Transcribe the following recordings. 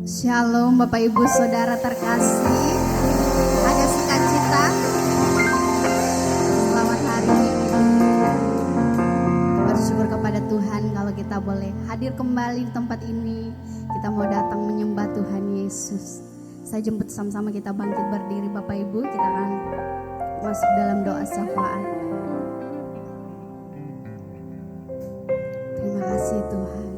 Shalom Bapak Ibu Saudara terkasih. Ada sukacita. Selamat hari Minggu. Bersyukur kepada Tuhan kalau kita boleh hadir kembali di tempat ini. Kita mau datang menyembah Tuhan Yesus. Saya jemput sama-sama kita bangkit berdiri Bapak Ibu. Kita akan masuk dalam doa syafaat. Terima kasih Tuhan.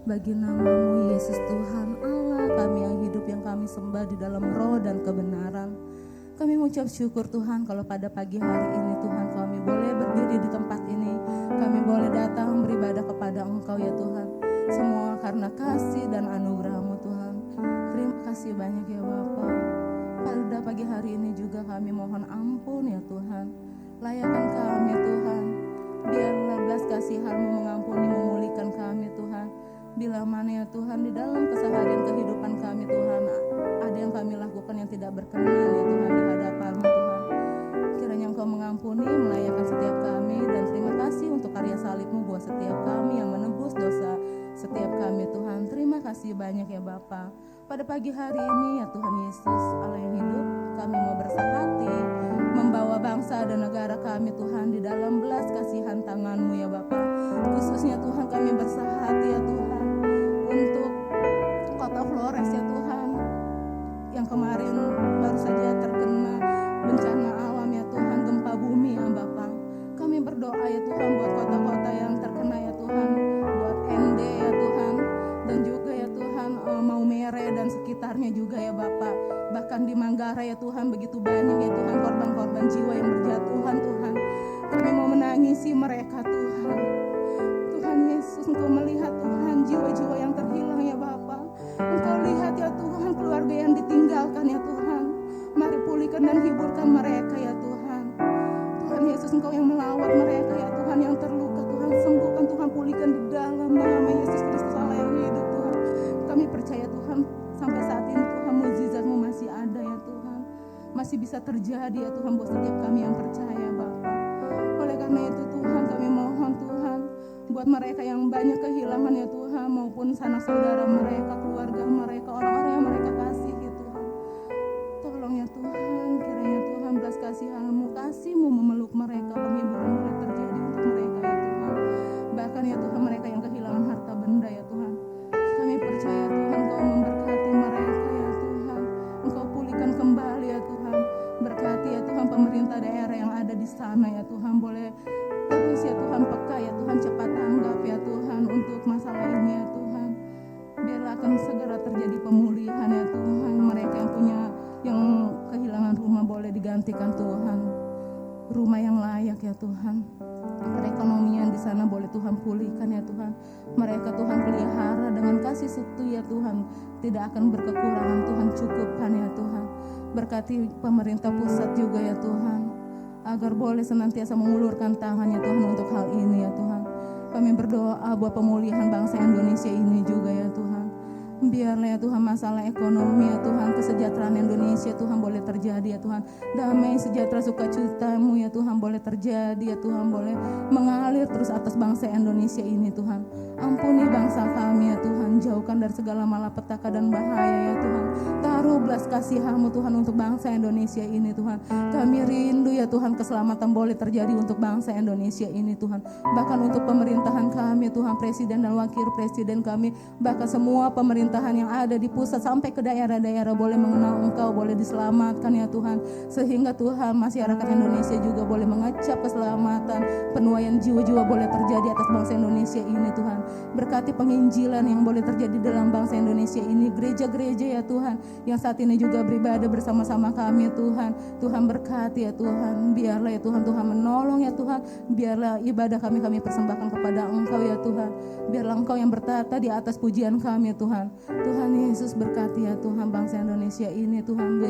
Bagi nama-Mu Yesus Tuhan Allah kami yang hidup, yang kami sembah di dalam roh dan kebenaran. Kami mengucap syukur Tuhan kalau pada pagi hari ini Tuhan kami boleh berdiri di tempat ini. Kami boleh datang beribadah kepada Engkau ya Tuhan. Semua karena kasih dan anugerah-Mu Tuhan. Terima kasih banyak ya Bapa. Pada pagi hari ini juga kami mohon ampun ya Tuhan. Layakan kami Tuhan. Biarlah belas kasihan-Mu mengampuni, memulihkan kami Tuhan. Bila mana ya Tuhan di dalam keseharian kehidupan kami Tuhan ada yang kami lakukan yang tidak berkenan ya Tuhan di hadapan-Mu Tuhan. Kiranya Engkau mengampuni, melayakan setiap kami, dan terima kasih untuk karya salib-Mu buat setiap kami yang menebus dosa setiap kami Tuhan. Terima kasih banyak ya Bapa. Pada pagi hari ini ya Tuhan Yesus Allah yang hidup, kami mau bersahati membawa bangsa dan negara kami Tuhan di dalam belas kasihan tangan-Mu ya Bapa. Khususnya Tuhan kami bersahati ya Tuhan untuk kota Flores ya Tuhan yang kemarin baru saja terkena bencana alam ya Tuhan, gempa bumi ya Bapa. Kami berdoa ya Tuhan buat kota-kota yang terkena ya Tuhan, buat ND ya Tuhan, dan juga ya Tuhan Maumere dan sekitarnya juga ya Bapa. Bahkan di Manggarai ya Tuhan begitu banyak ya Tuhan korban-korban jiwa yang berjatuhan Tuhan. Kami mau menangisi mereka Tuhan. Tuhan Yesus, Engkau melihat Tuhan jiwa-jiwa yang terhilang ya Bapa. Engkau lihat ya Tuhan keluarga yang ditinggalkan ya Tuhan. Mari pulihkan dan hiburkan mereka ya Tuhan. Tuhan Yesus, Engkau yang melawat mereka ya Tuhan yang terluka Tuhan. Sembuhkan Tuhan, pulihkan di dalam nama Yesus Kristus Allah yang hidup Tuhan. Kami percaya Tuhan sampai saat ini Tuhan mukjizat-Mu masih ada ya Tuhan. Masih bisa terjadi ya Tuhan buat setiap kami yang percaya Bapa. Oleh karena itu Tuhan kami mohon Tuhan buat mereka yang banyak kehilangan ya Tuhan, maupun sanak saudara mereka, keluarga mereka, orang-orang yang mereka kasih ya Tuhan. Tolong ya Tuhan, kiranya Tuhan belas kasihan-Mu, kasih-Mu memeluk mereka, penghiburan boleh terjadi untuk mereka ya Tuhan. Bahkan ya Tuhan, mereka yang kehilangan harta benda ya Tuhan, kami percaya Tuhan Kau memberkati mereka ya Tuhan, Engkau pulihkan kembali ya Tuhan. Berkati ya Tuhan pemerintah daerah yang ada di sana ya Tuhan, boleh terus ya Tuhan peka ya Tuhan, cepat tanggap ya Tuhan untuk masalah ini ya Tuhan. Biarlah akan segera terjadi pemulihan ya Tuhan. Mereka yang kehilangan rumah boleh digantikan Tuhan, rumah yang layak ya Tuhan. Perekonomian di sana boleh Tuhan pulihkan ya Tuhan. Mereka Tuhan pelihara dengan kasih setia ya Tuhan, tidak akan berkekurangan Tuhan, cukupkan ya Tuhan. Berkati pemerintah pusat juga ya Tuhan, agar boleh senantiasa mengulurkan tangannya Tuhan untuk hal ini ya Tuhan. Kami berdoa buat pemulihan bangsa Indonesia ini juga ya Tuhan. Biarlah ya Tuhan masalah ekonomi ya Tuhan, kesejahteraan Indonesia Tuhan boleh terjadi ya Tuhan. Damai sejahtera sukacita-Mu ya Tuhan boleh terjadi ya Tuhan, boleh mengalir terus atas bangsa Indonesia ini Tuhan. Ampuni bangsa kami ya Tuhan, jauhkan dari segala malapetaka dan bahaya ya Tuhan. Taruh belas kasihan-Mu Tuhan untuk bangsa Indonesia ini Tuhan. Kami rindu ya Tuhan keselamatan boleh terjadi untuk bangsa Indonesia ini Tuhan. Bahkan untuk pemerintahan kami Tuhan, presiden dan wakil presiden kami, bahkan semua pemerintahan yang ada di pusat sampai ke daerah-daerah boleh mengenal Engkau, boleh diselamatkan ya Tuhan. Sehingga Tuhan masyarakat Indonesia juga boleh mengecap keselamatan, penuaian jiwa-jiwa boleh terjadi atas bangsa Indonesia ini Tuhan. Berkati penginjilan yang boleh terjadi dalam bangsa Indonesia ini, gereja-gereja ya Tuhan yang saat ini juga beribadah bersama-sama kami Tuhan. Tuhan berkati ya Tuhan, biarlah ya Tuhan, Tuhan menolong ya Tuhan. Biarlah ibadah kami persembahkan kepada Engkau ya Tuhan. Biarlah Engkau yang bertata di atas pujian kami ya Tuhan. Tuhan Yesus berkati ya Tuhan bangsa Indonesia ini Tuhan,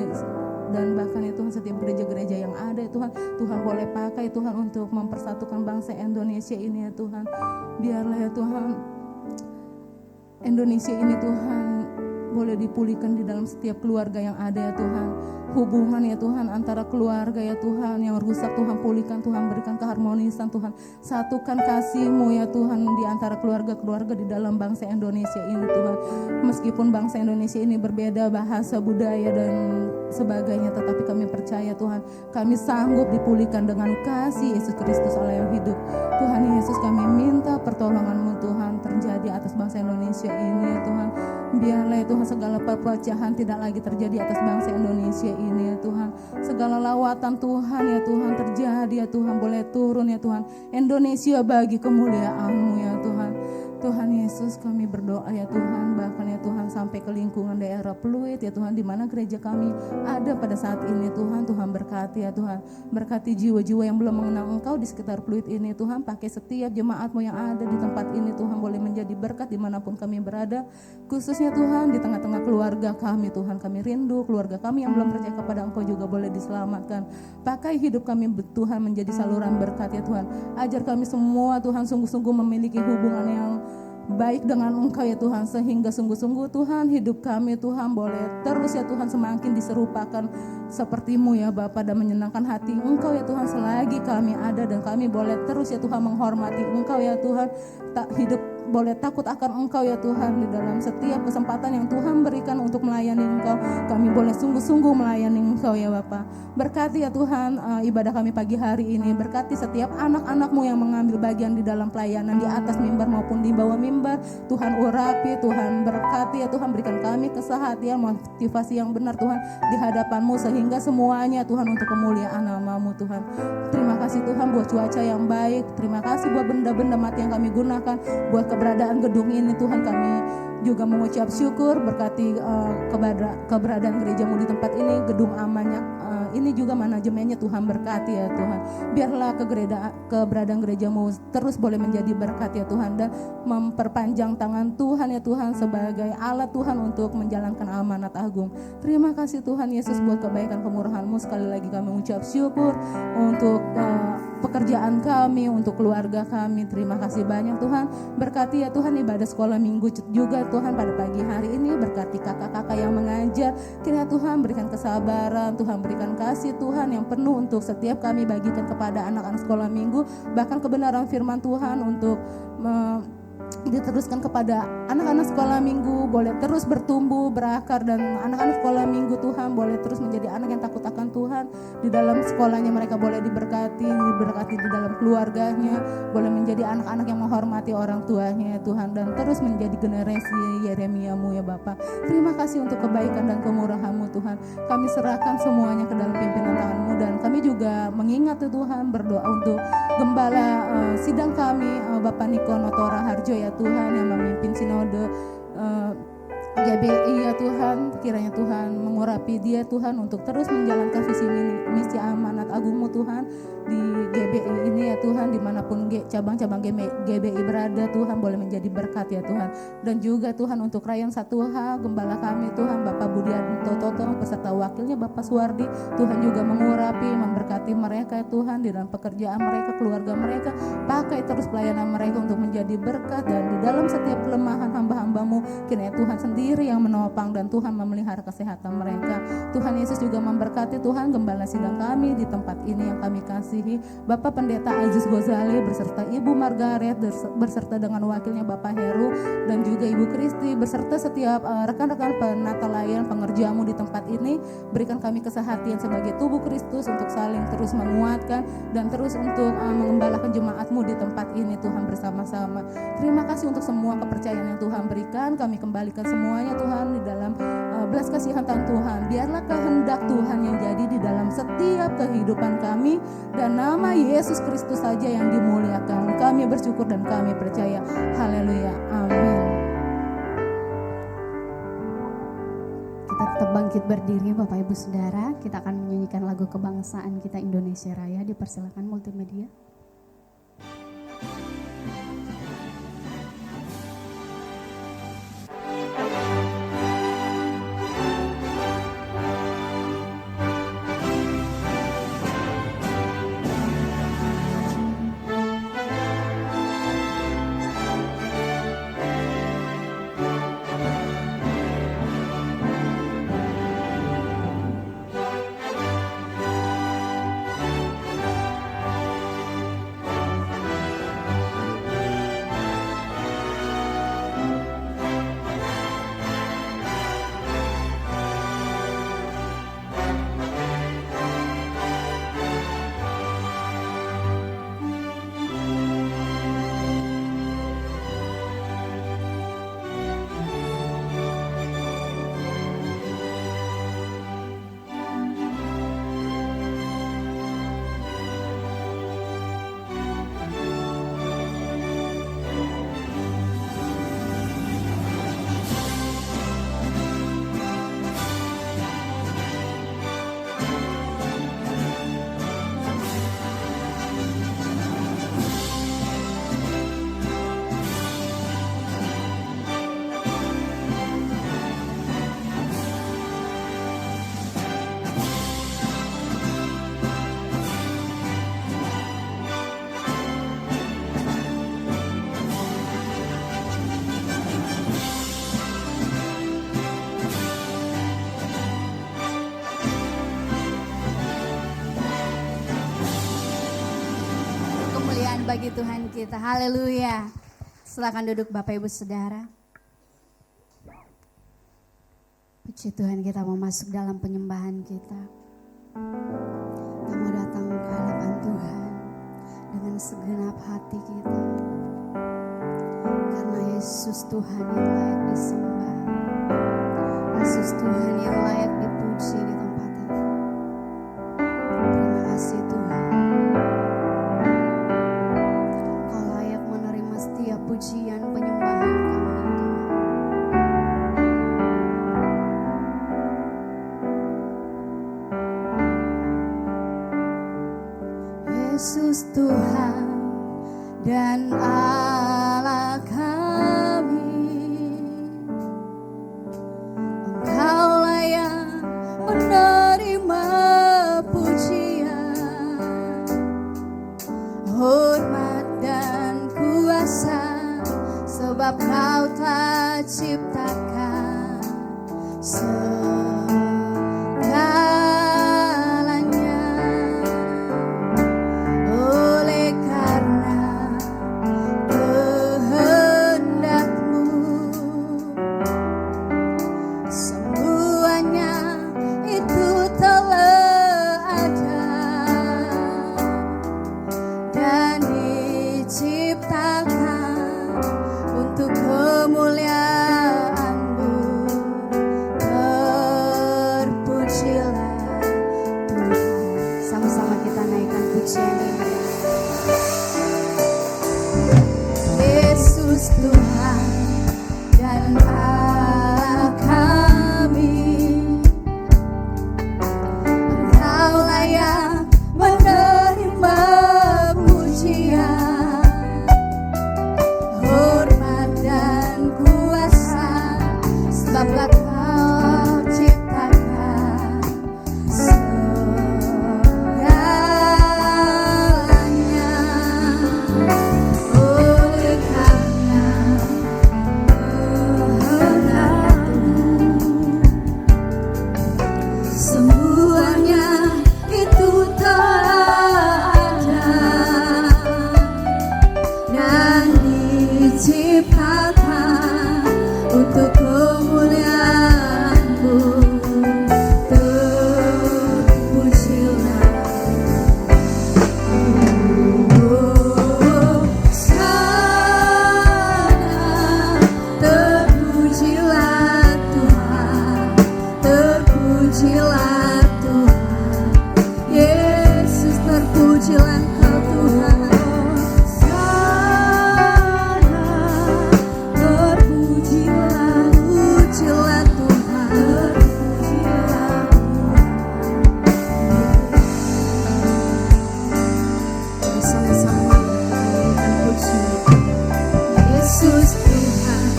dan bahkan ya Tuhan setiap gereja-gereja yang ada ya Tuhan, Tuhan boleh pakai Tuhan untuk mempersatukan bangsa Indonesia ini ya Tuhan. Biarlah ya Tuhan Indonesia ini Tuhan boleh dipulihkan di dalam setiap keluarga yang ada ya Tuhan. Hubungan ya Tuhan antara keluarga ya Tuhan yang rusak Tuhan pulihkan Tuhan, berikan keharmonisan Tuhan. Satukan kasih-Mu ya Tuhan di antara keluarga-keluarga di dalam bangsa Indonesia ini Tuhan. Meskipun bangsa Indonesia ini berbeda bahasa, budaya dan sebagainya, tetapi kami percaya Tuhan, kami sanggup dipulihkan dengan kasih Yesus Kristus Allah yang hidup. Tuhan Yesus, kami minta pertolongan-Mu Tuhan terjadi atas bangsa Indonesia ini ya Tuhan. Biarlah ya Tuhan segala perpecahan tidak lagi terjadi atas bangsa Indonesia ini ya Tuhan. Segala lawatan Tuhan ya Tuhan terjadi ya Tuhan, boleh turun ya Tuhan. Indonesia bagi kemuliaan-Mu ya Tuhan. Tuhan Yesus, kami berdoa ya Tuhan, bahkan ya Tuhan sampai ke lingkungan daerah Pluit ya Tuhan, di mana gereja kami ada pada saat ini Tuhan. Tuhan berkati ya Tuhan, berkati jiwa-jiwa yang belum mengenal Engkau di sekitar Pluit ini Tuhan. Pakai setiap jemaat-Mu yang ada di tempat ini Tuhan, boleh menjadi berkat dimanapun kami berada. Khususnya Tuhan di tengah-tengah keluarga kami Tuhan, kami rindu keluarga kami yang belum percaya kepada Engkau juga boleh diselamatkan. Pakai hidup kami Tuhan menjadi saluran berkat ya Tuhan. Ajar kami semua Tuhan sungguh-sungguh memiliki hubungan yang baik dengan Engkau ya Tuhan, sehingga sungguh-sungguh Tuhan hidup kami Tuhan boleh terus ya Tuhan semakin diserupakan seperti-Mu ya Bapa, dan menyenangkan hati Engkau ya Tuhan selagi kami ada, dan kami boleh terus ya Tuhan menghormati Engkau ya Tuhan. Hidup boleh takut akan Engkau ya Tuhan di dalam setiap kesempatan yang Tuhan berikan untuk melayani Engkau. Kami boleh sungguh-sungguh melayani Engkau ya Bapa. Berkati ya Tuhan ibadah kami pagi hari ini. Berkati setiap anak-anak-Mu yang mengambil bagian di dalam pelayanan di atas mimbar maupun di bawah mimbar. Tuhan urapi, Tuhan berkati ya Tuhan, berikan kami kesehatan, motivasi yang benar Tuhan di hadapan-Mu, sehingga semuanya Tuhan untuk kemuliaan nama-Mu Tuhan. Terima kasih Tuhan buat cuaca yang baik. Terima kasih buat benda-benda mati yang kami gunakan, buat keberadaan gedung ini Tuhan. Kami juga mengucap syukur, berkati keberadaan gereja-Mu di tempat ini, gedung amannya ini juga manajemennya Tuhan berkati ya Tuhan. Biarlah keberadaan gereja-Mu terus boleh menjadi berkat ya Tuhan, dan memperpanjang tangan Tuhan ya Tuhan sebagai alat Tuhan untuk menjalankan amanat agung. Terima kasih Tuhan Yesus buat kebaikan kemurahan-Mu. Sekali lagi kami mengucap syukur untuk pekerjaan kami, untuk keluarga kami. Terima kasih banyak Tuhan. Berkati ya Tuhan ibadah sekolah minggu juga Tuhan pada pagi hari ini. Berkati kakak-kakak yang mengajar. Kiranya Tuhan berikan kesabaran, Tuhan berikan kasih Tuhan yang penuh untuk setiap kami bagikan kepada anak-anak sekolah minggu. Bahkan kebenaran firman Tuhan untuk diteruskan kepada anak-anak sekolah minggu, boleh terus bertumbuh, berakar, dan anak-anak sekolah minggu Tuhan boleh terus menjadi anak yang takut akan Tuhan. Di dalam sekolahnya mereka boleh diberkati di dalam keluarganya, boleh menjadi anak-anak yang menghormati orang tuanya ya Tuhan, dan terus menjadi generasi Yeremia-Mu ya Bapa. Terima kasih untuk kebaikan dan kemurahan-Mu Tuhan. Kami serahkan semuanya ke dalam pimpinan tangan-Mu, dan kami juga mengingat ya Tuhan, berdoa untuk gembala sidang kami, Bapak Niko Notora Harjo ya Tuhan, yang memimpin sinode GBI ya Tuhan. Kiranya Tuhan mengurapi dia Tuhan untuk terus menjalankan visi misi amanat agungmu Tuhan di GBI ini ya Tuhan, dimanapun cabang-cabang GBI berada Tuhan boleh menjadi berkat ya Tuhan. Dan juga Tuhan untuk Rayon 1H gembala kami Tuhan, Bapak Budianto Toto beserta wakilnya Bapak Suwardi, Tuhan juga mengurapi, memberkati mereka ya Tuhan di dalam pekerjaan mereka, keluarga mereka. Pakai terus pelayanan mereka untuk menjadi berkat, dan di dalam setiap kelemahan hamba-hambamu kiranya Tuhan sendiri yang menopang dan Tuhan memelihara kesehatan mereka. Tuhan Yesus juga memberkati Tuhan gembala sidang kami di tempat ini yang kami kasihi, Bapak Pendeta Aziz Gozali beserta Ibu Margaret beserta dengan wakilnya Bapak Heru, dan juga Ibu Kristi beserta setiap rekan-rekan penata layan pengerjamu di tempat ini. Berikan kami kesehatan sebagai tubuh Kristus untuk saling terus menguatkan dan terus untuk mengembalakan jemaatmu di tempat ini Tuhan bersama-sama. Terima kasih untuk semua kepercayaan yang Tuhan berikan. Kami kembalikan semuanya Tuhan di dalam belas kasihan Tuhan. Biarlah kehendak Tuhan yang jadi di dalam setiap kehidupan kami, dan nama Yesus Kristus saja yang dimuliakan. Kami bersyukur dan kami percaya. Haleluya. Amin. Kita tetap bangkit berdiri Bapak Ibu Saudara. Kita akan menyanyikan lagu kebangsaan kita Indonesia Raya. Dipersilakan multimedia. Bagi Tuhan kita, haleluya. Silakan duduk Bapak Ibu Saudara. Puji Tuhan, kita mau masuk dalam penyembahan kita. Kita mau datang ke hadapan Tuhan dengan segenap hati kita, karena Yesus Tuhan yang layak disembah, Yesus Tuhan yang layak dipuji di tempat ini. Terima kasih Tuhan, pujian penyembahan kami Tuhan. Yesus Tuhan dan Allah kami, Engkau layak menerima pujian, hormat dan kuasa, sebab Kau telah ciptakan segalanya. Oleh karena kehendak-Mu, semuanya itu telah ada dan diciptakan untuk kemuliaan-Mu. Terpujilah Tuhan. Sama-sama kita naikkan pujian ini. Yesus Tuhan dan Allah kami, Engkau layak menerima pujian, hormat dan kuasa, sebab Kau ciptakan segalanya. Oleh karena kehendak-Mu, semuanya itu telah ada dan diciptakan untuk kemuliaan-Mu. Terpujilah terpujilah Tuhan, terpujilah Tuhan. Yesus, terpujilah Engkau Tuhan. Terpujilah, pujilah Tuhan, terpujilah Tuhan. Bersama-sama menyanyikan pujian. Yesus Tuhan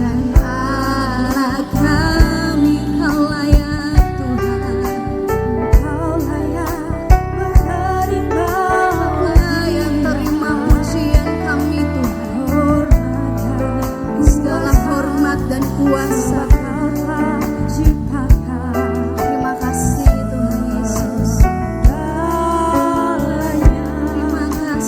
dan Allah kami, Kau layak Tuhan, Kau layak menerima, Kau layak terima pujian kami Tuhan. Segala hormat dan kuasa Kau telah ciptakan. Terima kasih Tuhan Yesus. Terima kasih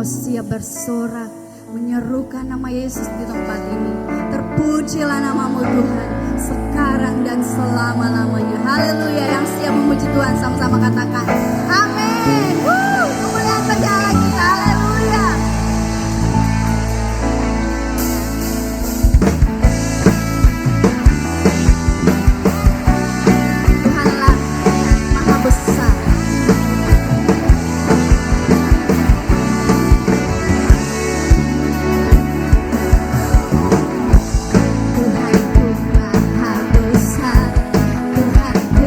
mau siap bersorak, menyerukan nama Yesus di tempat ini. Terpujilah namamu Tuhan, sekarang dan selama-lamanya. Haleluya. Yang siap memuji Tuhan sama-sama katakan amin. Kemuliaan bagi Allah kita. Haleluya. Tuhanlah maha besar. Tuhanku maha besar, Tuhanku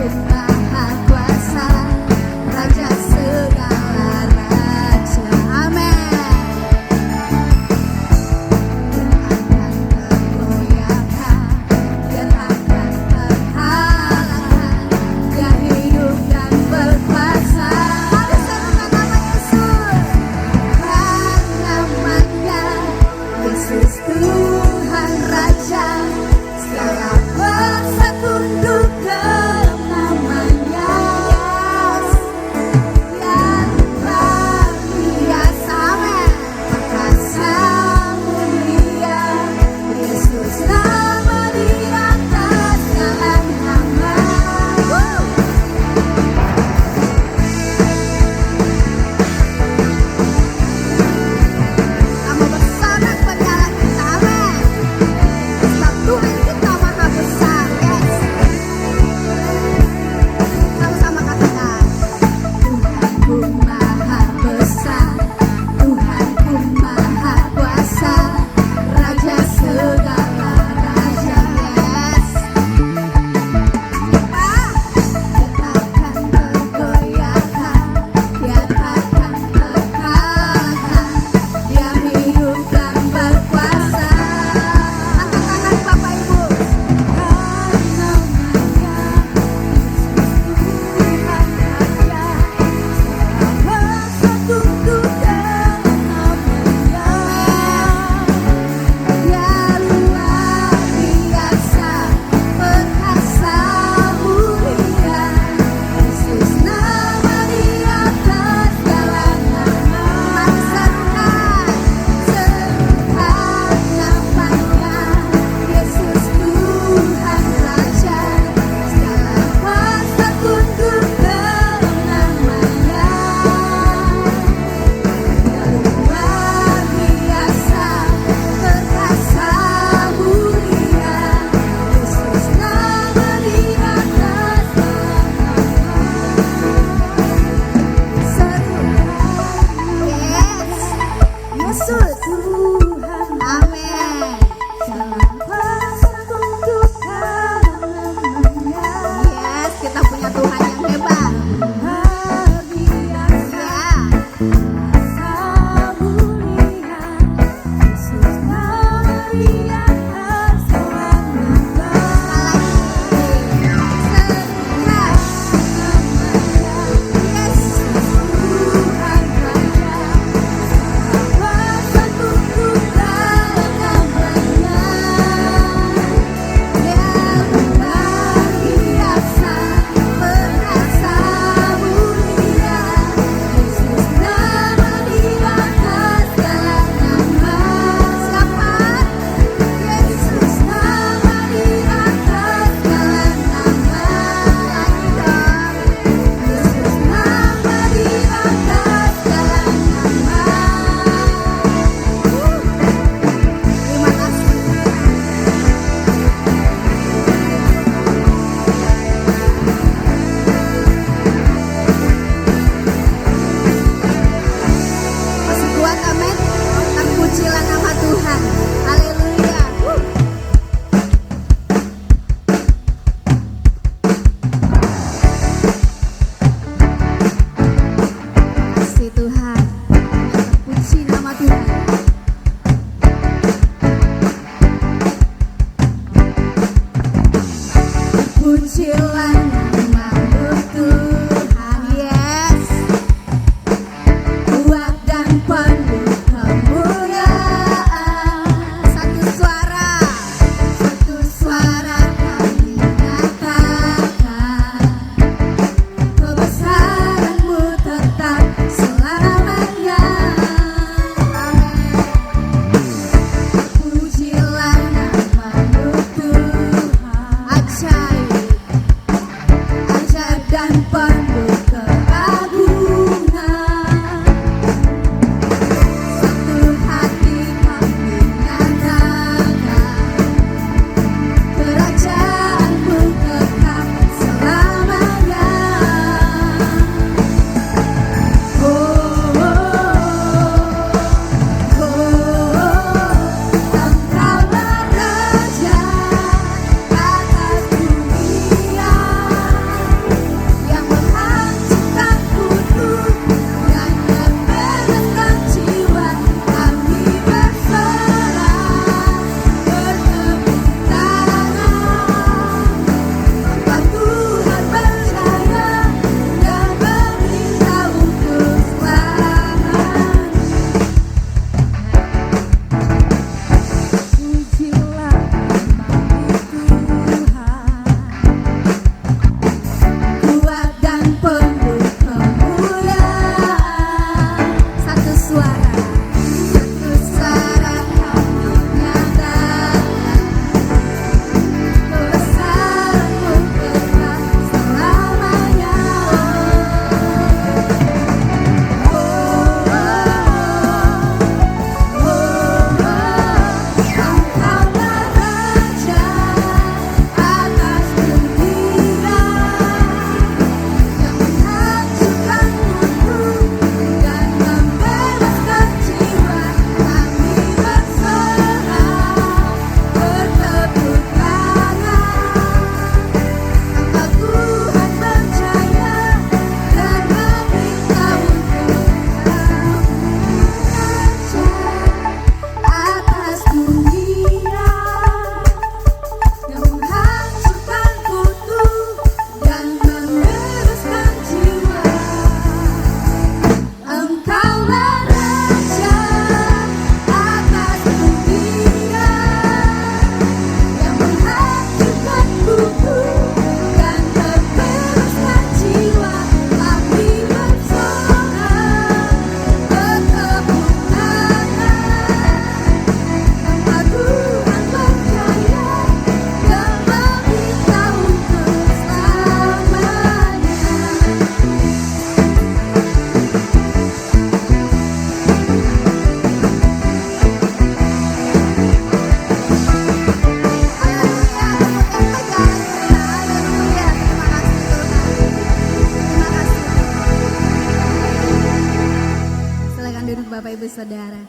Bapak Ibu Saudara.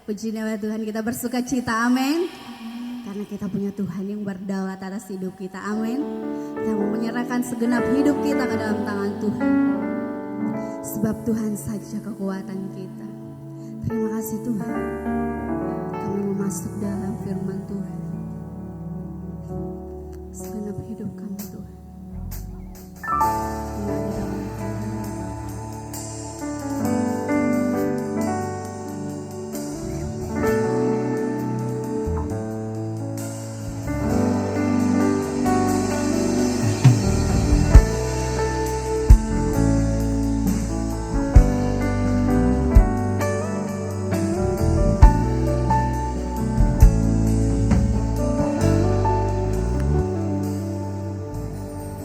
Puji nama Tuhan, kita bersuka cita, amin. Karena kita punya Tuhan yang berdaulat atas hidup kita, amin. Kita mau menyerahkan segenap hidup kita ke dalam tangan Tuhan. Sebab Tuhan saja kekuatan kita. Terima kasih Tuhan. Kami mau masuk dalam firman Tuhan. Segenap hidup kami Tuhan. Kami ada dalam Tuhan.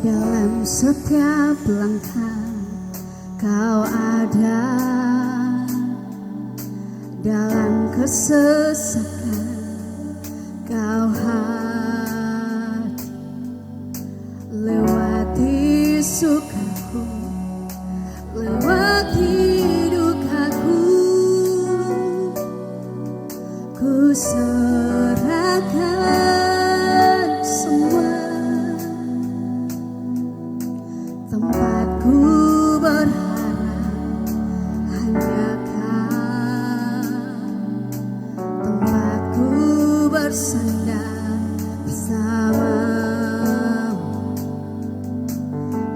Dalam setiap langkah kau ada, dalam kesesakan kau hadir, lewati sukaku, lewati dukaku, ku serahkan semua. Tempatku berharap hanya Kau, tempatku bersandar bersamamu,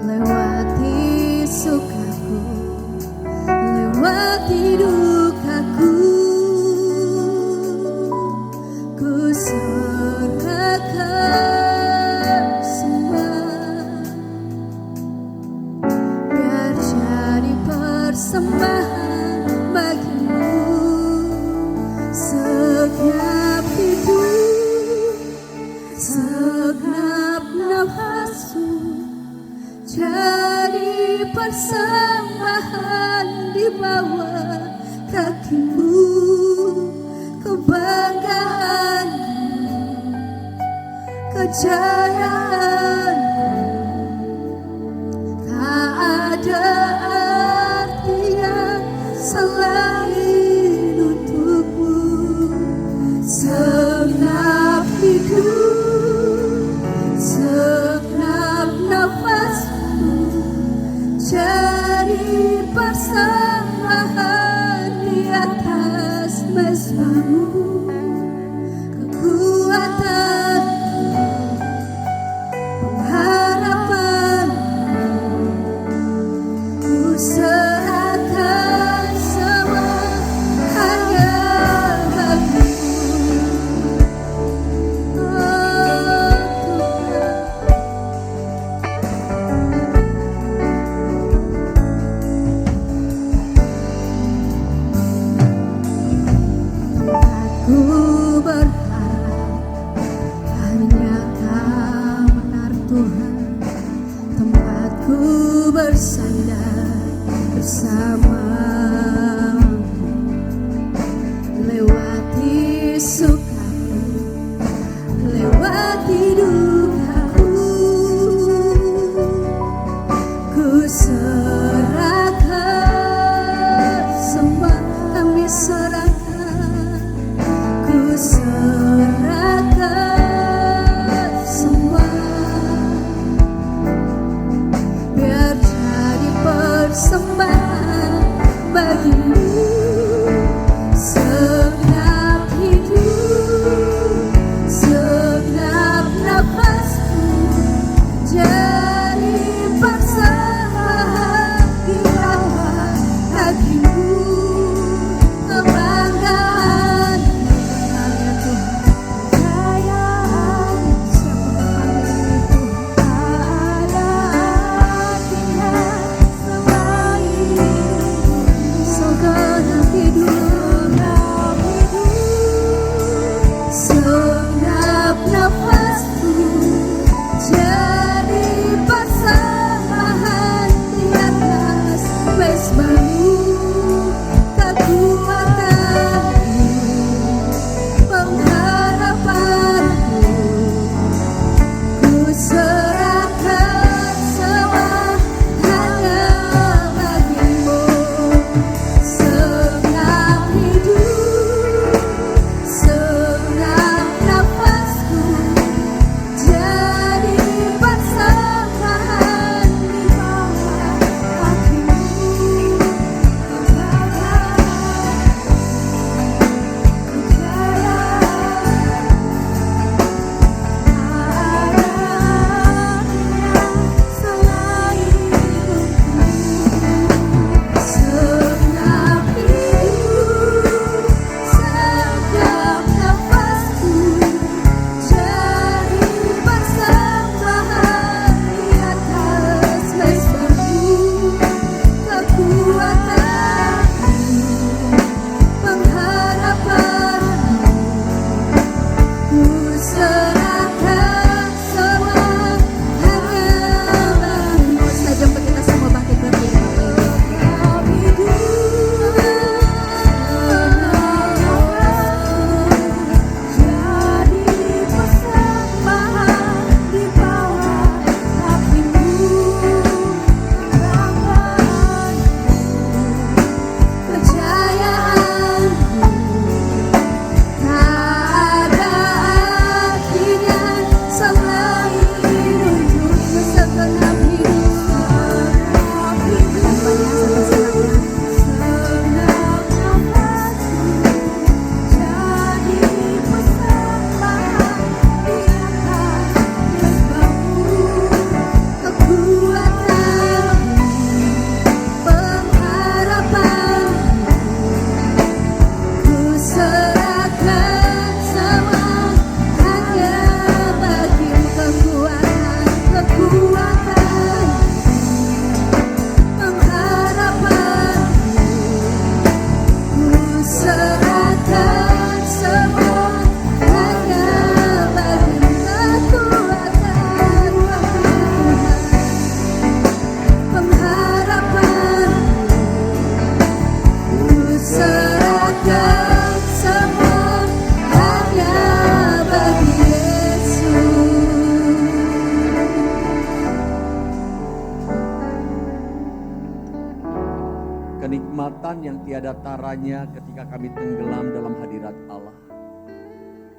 lewati sukaku, lewati dukaku, ku serahkan semua. Persembahan bagimu, segenap hidup, segenap nafasku, jadi persembahan di bawah kakimu, kebanggaanmu, kejayaanmu, tak ada selain untukmu. Segenap hidup, segenap nafasku, jadi persembahan di atas mezbamu. Kekuatanku, pengharapanku, ku serahkan semua hanya bagimu. Oh Tuhan, tempatku berharap hanya Kau benar Tuhan, tempatku bersandar bersamamu, lewati sukaku, lewati dukaku, ku serahkan semua. Kami serahkan, ku serahkan semua. Biar jadi persembahan bagimu, segenap hidup, segenap nafasku, jadi persembahan kenikmatan yang tiada taranya ketika kami tenggelam dalam hadirat Allah.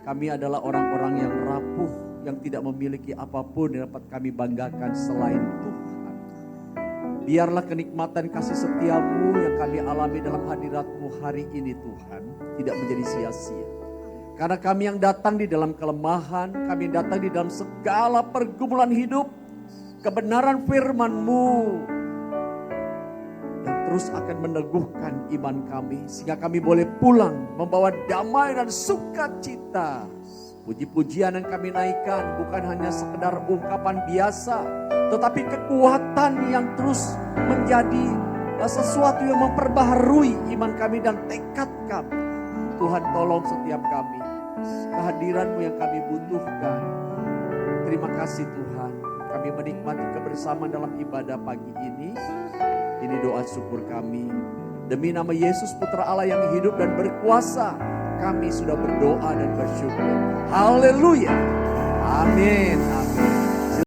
Kami adalah orang-orang yang rapuh, yang tidak memiliki apapun yang dapat kami banggakan selain Tuhan. Biarlah kenikmatan kasih setiamu yang kami alami dalam hadirat-Mu hari ini Tuhan, tidak menjadi sia-sia. Karena kami yang datang di dalam kelemahan, kami yang datang di dalam segala pergumulan hidup, kebenaran firman-Mu yang terus akan meneguhkan iman kami, sehingga kami boleh pulang membawa damai dan sukacita. Puji-pujian yang kami naikkan bukan hanya sekedar ungkapan biasa, tetapi kekuatan yang terus menjadi sesuatu yang memperbaharui iman kami dan tekad kami. Tuhan, tolong setiap kami, kehadiran-Mu yang kami butuhkan. Terima kasih Tuhan, kami menikmati kebersamaan dalam ibadah pagi ini. Ini doa syukur kami. Demi nama Yesus Putra Allah yang hidup dan berkuasa, kami sudah berdoa dan bersyukur. Haleluya. Amin. Amin.